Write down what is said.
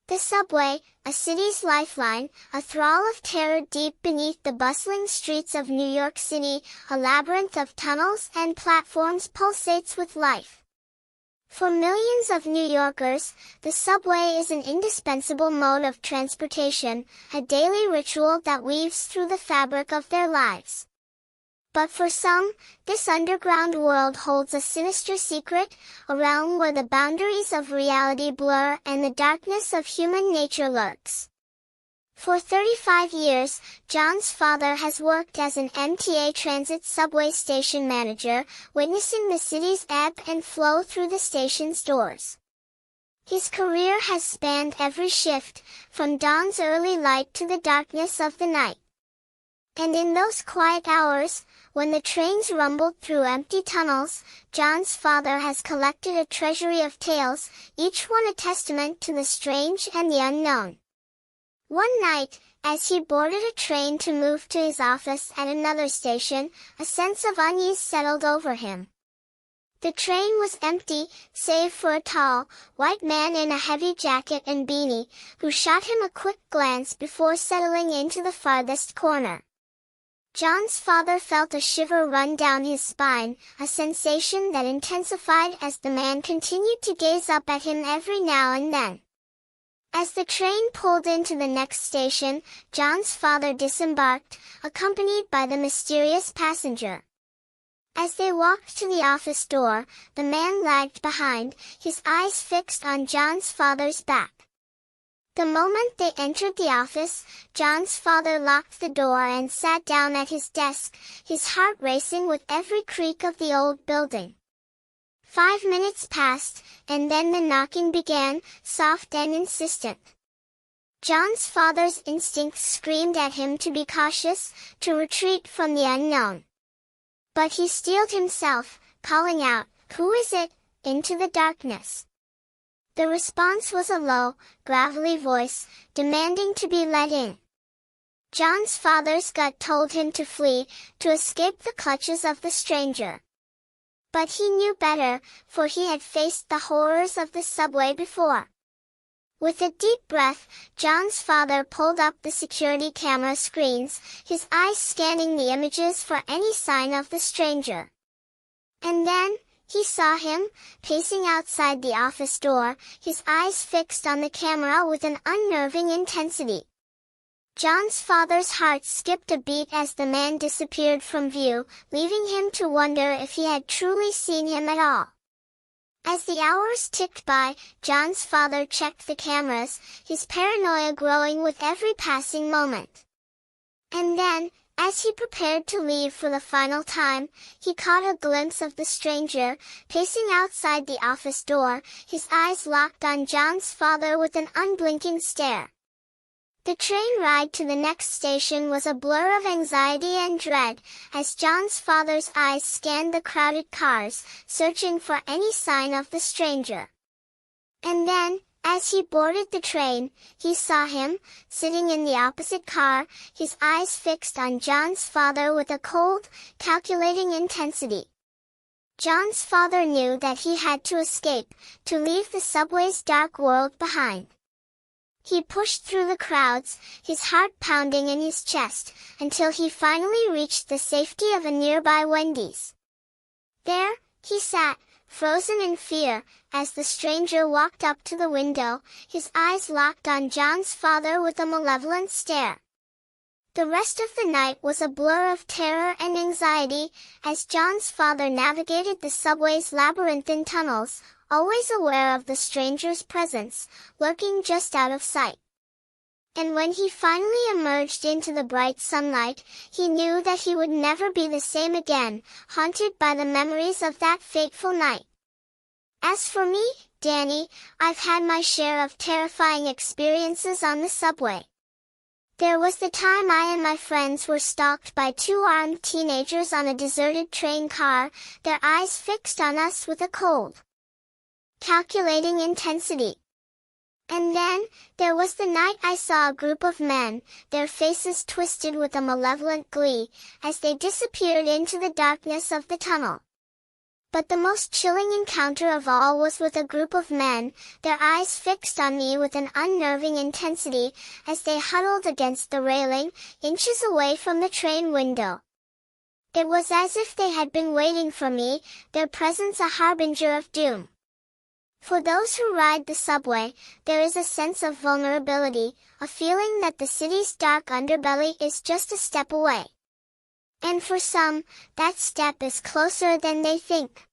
The subway, a city's lifeline, a thrall of terror deep beneath the bustling streets of New York City, a labyrinth of tunnels and platforms pulsates with life. For millions of New Yorkers, the subway is an indispensable mode of transportation, a daily ritual that weaves through the fabric of their lives. But for some, this underground world holds a sinister secret, a realm where the boundaries of reality blur and the darkness of human nature lurks. For 35 years, John's father has worked as an MTA Transit subway station manager, witnessing the city's ebb and flow through the station's doors. His career has spanned every shift, from dawn's early light to the darkness of the night. And in those quiet hours, when the trains rumbled through empty tunnels, John's father has collected a treasury of tales, each one a testament to the strange and the unknown. One night, as he boarded a train to move to his office at another station, a sense of unease settled over him. The train was empty, save for a tall, white man in a heavy jacket and beanie, who shot him a quick glance before settling into the farthest corner. John's father felt a shiver run down his spine, a sensation that intensified as the man continued to gaze up at him every now and then. As the train pulled into the next station, John's father disembarked, accompanied by the mysterious passenger. As they walked to the office door, the man lagged behind, his eyes fixed on John's father's back. The moment they entered the office, John's father locked the door and sat down at his desk, his heart racing with every creak of the old building. 5 minutes passed, and then the knocking began, soft and insistent. John's father's instincts screamed at him to be cautious, to retreat from the unknown. But he steeled himself, calling out, "Who is it?" into the darkness. The response was a low, gravelly voice, demanding to be let in. John's father's gut told him to flee, to escape the clutches of the stranger. But he knew better, for he had faced the horrors of the subway before. With a deep breath, John's father pulled up the security camera screens, his eyes scanning the images for any sign of the stranger. And then, he saw him, pacing outside the office door, his eyes fixed on the camera with an unnerving intensity. John's father's heart skipped a beat as the man disappeared from view, leaving him to wonder if he had truly seen him at all. As the hours ticked by, John's father checked the cameras, his paranoia growing with every passing moment. And then, as he prepared to leave for the final time, he caught a glimpse of the stranger, pacing outside the office door, his eyes locked on John's father with an unblinking stare. The train ride to the next station was a blur of anxiety and dread, as John's father's eyes scanned the crowded cars, searching for any sign of the stranger. And then, as he boarded the train, he saw him, sitting in the opposite car, his eyes fixed on John's father with a cold, calculating intensity. John's father knew that he had to escape, to leave the subway's dark world behind. He pushed through the crowds, his heart pounding in his chest, until he finally reached the safety of a nearby Wendy's. There, he sat, frozen in fear, as the stranger walked up to the window, his eyes locked on John's father with a malevolent stare. The rest of the night was a blur of terror and anxiety, as John's father navigated the subway's labyrinthine tunnels, always aware of the stranger's presence, lurking just out of sight. And when he finally emerged into the bright sunlight, he knew that he would never be the same again, haunted by the memories of that fateful night. As for me, Danny, I've had my share of terrifying experiences on the subway. There was the time I and my friends were stalked by 2 armed teenagers on a deserted train car, their eyes fixed on us with a cold, calculating intensity. And then, there was the night I saw a group of men, their faces twisted with a malevolent glee, as they disappeared into the darkness of the tunnel. But the most chilling encounter of all was with a group of men, their eyes fixed on me with an unnerving intensity, as they huddled against the railing, inches away from the train window. It was as if they had been waiting for me, their presence a harbinger of doom. For those who ride the subway, there is a sense of vulnerability, a feeling that the city's dark underbelly is just a step away. And for some, that step is closer than they think.